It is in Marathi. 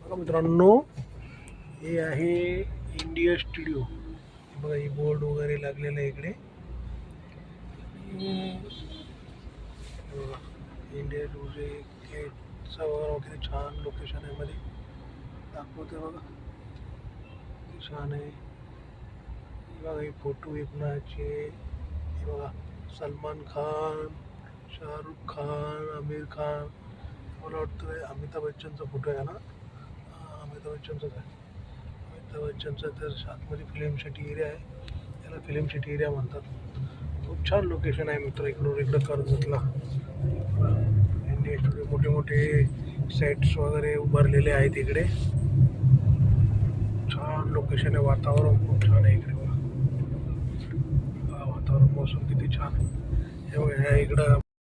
बघा मित्रांनो, हे आहे इंडिया स्टुडिओ. बघा ही बोर्ड वगैरे लागलेलं आहे इकडे. इंडिया गेटचा वगैरे छान लोकेशन आहे मध्ये दाखवते बघा, छान आहे. बघा हे फोटो विकण्याचे. हे बघा सलमान खान, शाहरुख खान, आमिर खान, मला वाटतं अमिताभ बच्चनचा फोटो आहे ना. अमिताभ बच्चनचाच आहे. अमिताभ बच्चनचा तर आतमध्ये फिल्म सिटी एरिया आहे, त्याला फिल्म सिटी एरिया म्हणतात. खूप छान लोकेशन आहे मित्र. इकडं कर्जतला इंडिया स्टुडिओ, मोठे मोठे सेट्स वगैरे उभारलेले आहेत इकडे. छान लोकेशन आहे, वातावरण खूप छान आहे इकडे. बघा वातावरण, मौसम किती छान आहे. हे बघा इकडं